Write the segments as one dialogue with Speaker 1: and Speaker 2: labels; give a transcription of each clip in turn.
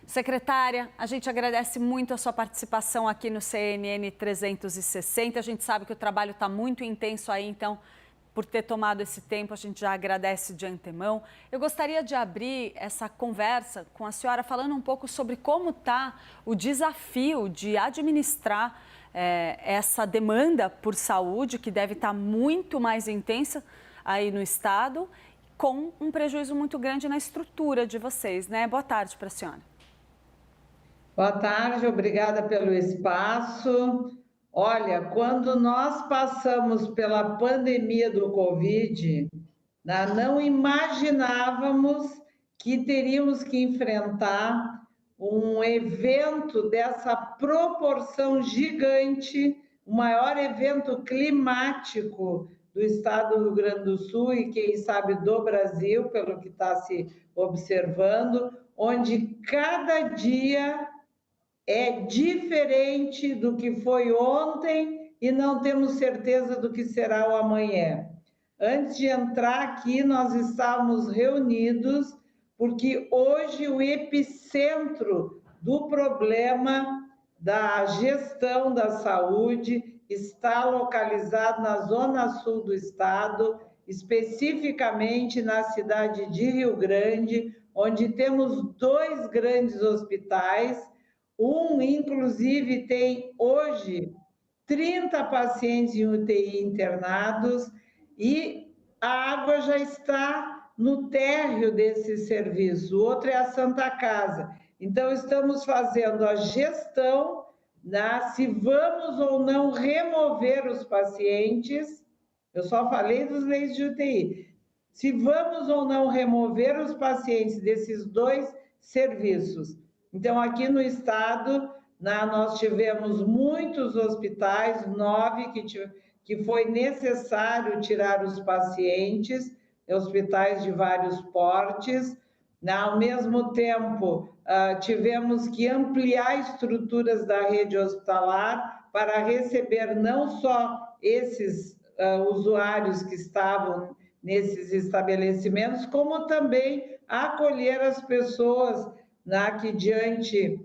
Speaker 1: Secretária, a gente agradece muito a sua participação aqui no CNN 360. A gente sabe que o trabalho está muito intenso aí, então, por ter tomado esse tempo, a gente já agradece de antemão. Eu gostaria de abrir essa conversa com a senhora falando um pouco sobre como está o desafio de administrar essa demanda por saúde, que deve estar muito mais intensa aí no estado, com um prejuízo muito grande na estrutura de vocês, né? Boa tarde para a senhora.
Speaker 2: Boa tarde, obrigada pelo espaço. Olha, quando nós passamos pela pandemia do Covid, não imaginávamos que teríamos que enfrentar um evento dessa proporção gigante, o maior evento climático do estado do Rio Grande do Sul e, quem sabe, do Brasil, pelo que está se observando, onde cada dia é diferente do que foi ontem e não temos certeza do que será o amanhã. Antes de entrar aqui, nós estávamos reunidos porque hoje o epicentro do problema da gestão da saúde está localizado na zona sul do estado, especificamente na cidade de Rio Grande, onde temos 2 grandes hospitais. Inclusive, tem hoje 30 pacientes em UTI internados e a água já está no térreo desse serviço. O outro é a Santa Casa. Então, estamos fazendo a gestão, se vamos ou não remover os pacientes. Eu só falei dos leitos de UTI. Se vamos ou não remover os pacientes desses 2 serviços. Então, aqui no estado, nós tivemos muitos hospitais, 9 que foi necessário tirar os pacientes, hospitais de vários portes. Ao mesmo tempo, tivemos que ampliar estruturas da rede hospitalar para receber não só esses usuários que estavam nesses estabelecimentos, como também acolher as pessoas que, diante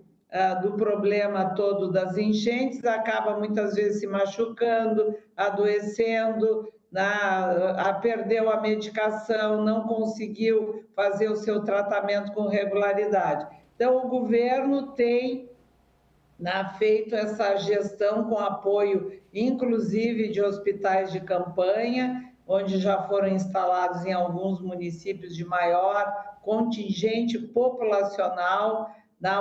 Speaker 2: do problema todo das enchentes, acaba muitas vezes se machucando, adoecendo, perdeu a medicação, não conseguiu fazer o seu tratamento com regularidade. Então, o governo tem feito essa gestão com apoio, inclusive, de hospitais de campanha, onde já foram instalados em alguns municípios de maior contingente populacional,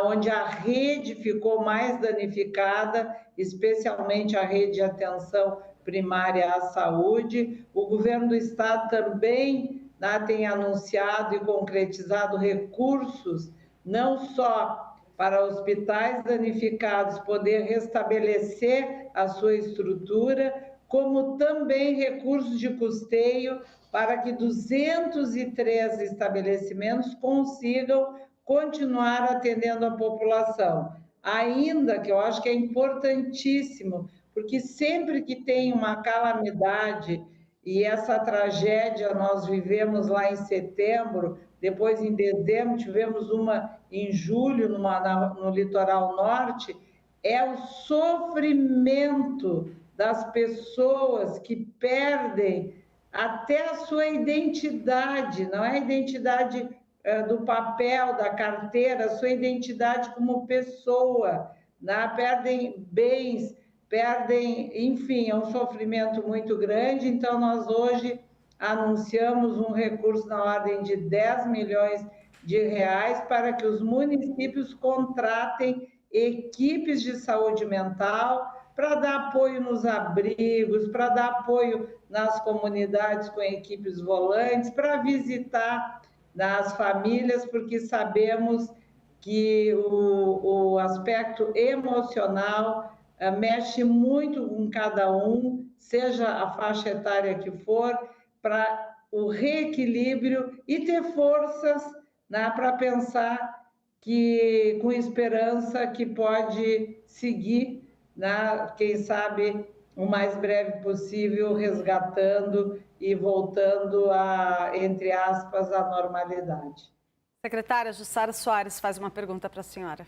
Speaker 2: onde a rede ficou mais danificada, especialmente a rede de atenção primária à saúde. O governo do estado também tem anunciado e concretizado recursos, não só para hospitais danificados poder restabelecer a sua estrutura, como também recursos de custeio para que 203 estabelecimentos consigam continuar atendendo a população. Ainda que eu acho que é importantíssimo, porque sempre que tem uma calamidade, e essa tragédia nós vivemos lá em setembro, depois em dezembro tivemos uma em julho no litoral norte, é o sofrimento das pessoas que perdem até a sua identidade, não é a identidade do papel, da carteira, a sua identidade como pessoa, perdem bens, perdem, enfim, é um sofrimento muito grande. Então, nós hoje anunciamos um recurso na ordem de 10 milhões de reais para que os municípios contratem equipes de saúde mental para dar apoio nos abrigos, para dar apoio nas comunidades com equipes volantes, para visitar nas famílias, porque sabemos que o aspecto emocional mexe muito com cada um, seja a faixa etária que for, para o reequilíbrio e ter forças para pensar que, com esperança, que pode seguir, quem sabe, o mais breve possível, resgatando e voltando a, entre aspas, à normalidade.
Speaker 1: Secretária Jussara Soares faz uma pergunta para a senhora.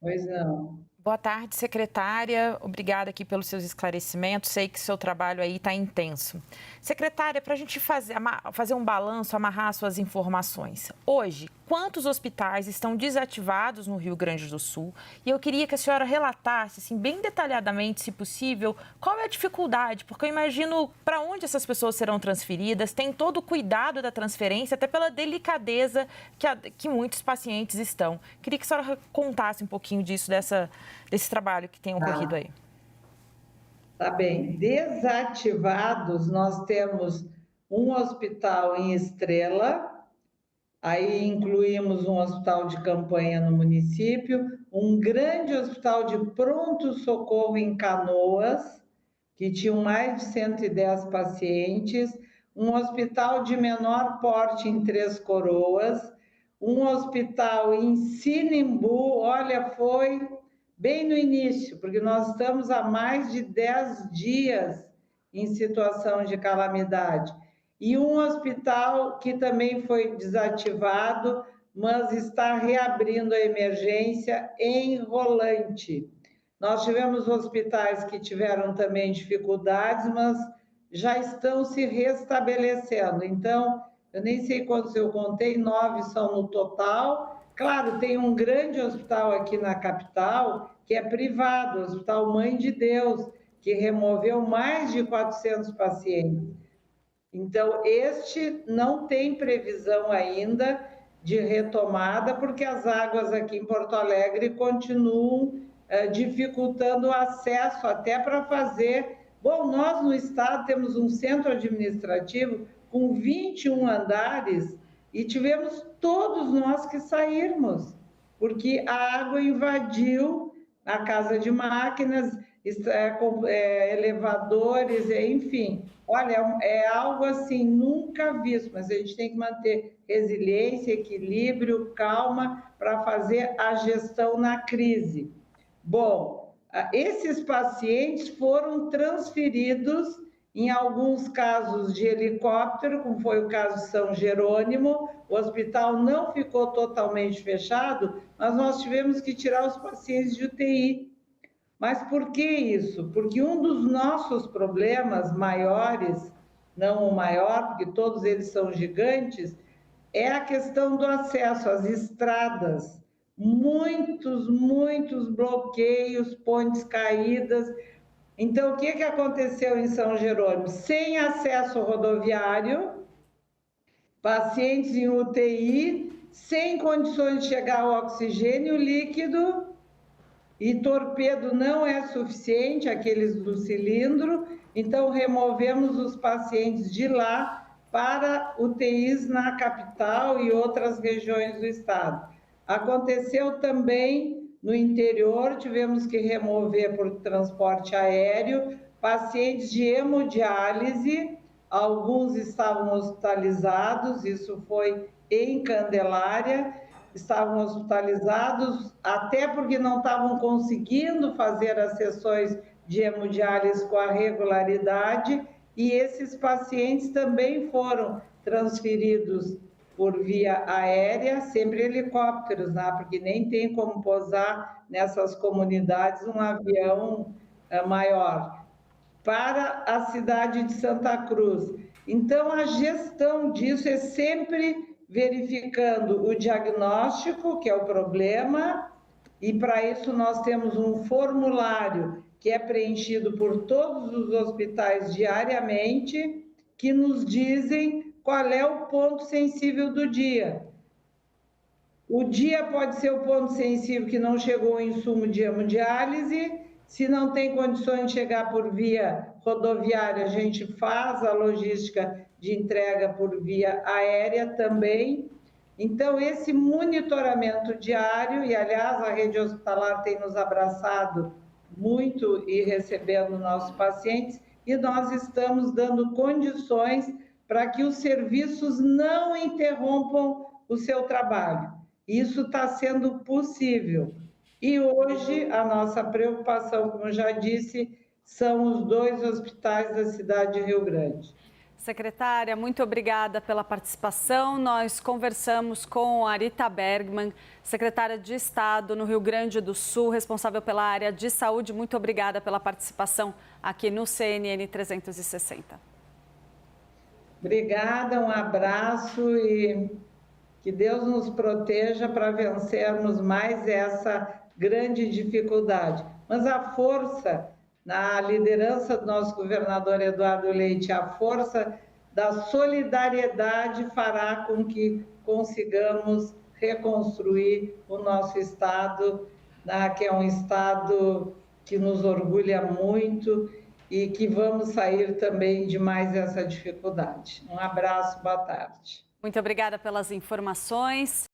Speaker 2: Pois não.
Speaker 3: Boa tarde, secretária. Obrigada aqui pelos seus esclarecimentos. Sei que seu trabalho aí está intenso. Secretária, para a gente fazer um balanço, amarrar suas informações. Hoje, quantos hospitais estão desativados no Rio Grande do Sul? E eu queria que a senhora relatasse, assim, bem detalhadamente, se possível, qual é a dificuldade, porque eu imagino para onde essas pessoas serão transferidas, tem todo o cuidado da transferência, até pela delicadeza que muitos pacientes estão. Queria que a senhora contasse um pouquinho disso, desse trabalho que tem ocorrido aí.
Speaker 2: Tá bem. Desativados, nós temos um hospital em Estrela, aí incluímos um hospital de campanha no município, um grande hospital de pronto-socorro em Canoas, que tinha mais de 110 pacientes, um hospital de menor porte em Três Coroas, um hospital em Sinimbu, olha, foi bem no início, porque nós estamos há mais de 10 dias em situação de calamidade. E um hospital que também foi desativado, mas está reabrindo a emergência em Rolante. Nós tivemos hospitais que tiveram também dificuldades, mas já estão se restabelecendo. Então, eu nem sei quantos eu contei, 9 são no total. Claro, tem um grande hospital aqui na capital, que é privado, o Hospital Mãe de Deus, que removeu mais de 400 pacientes. Então, este não tem previsão ainda de retomada, porque as águas aqui em Porto Alegre continuam dificultando o acesso até para fazer... Bom, nós no estado temos um centro administrativo com 21 andares e tivemos todos nós que sairmos, porque a água invadiu a casa de máquinas, elevadores, enfim. Olha, é algo assim nunca visto, mas a gente tem que manter resiliência, equilíbrio, calma para fazer a gestão na crise. Bom, esses pacientes foram transferidos, em alguns casos de helicóptero, como foi o caso de São Jerônimo. O hospital não ficou totalmente fechado, mas nós tivemos que tirar os pacientes de UTI. Mas por que isso? Porque um dos nossos problemas maiores, não o maior, porque todos eles são gigantes, é a questão do acesso às estradas. Muitos bloqueios, pontes caídas. Então, o que aconteceu em São Jerônimo? Sem acesso rodoviário, pacientes em UTI, sem condições de chegar ao oxigênio líquido, e torpedo não é suficiente, aqueles do cilindro, então removemos os pacientes de lá para UTIs na capital e outras regiões do estado. Aconteceu também no interior, tivemos que remover por transporte aéreo pacientes de hemodiálise, alguns estavam hospitalizados, isso foi em Candelária, estavam hospitalizados, até porque não estavam conseguindo fazer as sessões de hemodiálise com a regularidade, e esses pacientes também foram transferidos por via aérea, sempre helicópteros, né? Porque nem tem como pousar nessas comunidades um avião maior, para a cidade de Santa Cruz. Então, a gestão disso é sempre verificando o diagnóstico, que é o problema, e para isso nós temos um formulário que é preenchido por todos os hospitais diariamente, que nos dizem qual é o ponto sensível do dia. O dia pode ser o ponto sensível que não chegou o insumo de hemodiálise. Se não tem condições de chegar por via rodoviária, a gente faz a logística de entrega por via aérea também. Então, esse monitoramento diário, e aliás, a rede hospitalar tem nos abraçado muito e recebendo nossos pacientes, e nós estamos dando condições para que os serviços não interrompam o seu trabalho. Isso está sendo possível. E hoje a nossa preocupação, como já disse, são os 2 hospitais da cidade de Rio Grande.
Speaker 1: Secretária, muito obrigada pela participação. Nós conversamos com a Arita Bergman, secretária de Estado no Rio Grande do Sul, responsável pela área de saúde. Muito obrigada pela participação aqui no CNN 360.
Speaker 2: Obrigada, um abraço e que Deus nos proteja para vencermos mais essa grande dificuldade. Mas a força, na liderança do nosso governador Eduardo Leite, a força da solidariedade fará com que consigamos reconstruir o nosso Estado, que é um Estado que nos orgulha muito e que vamos sair também de mais essa dificuldade. Um abraço, boa tarde.
Speaker 1: Muito obrigada pelas informações.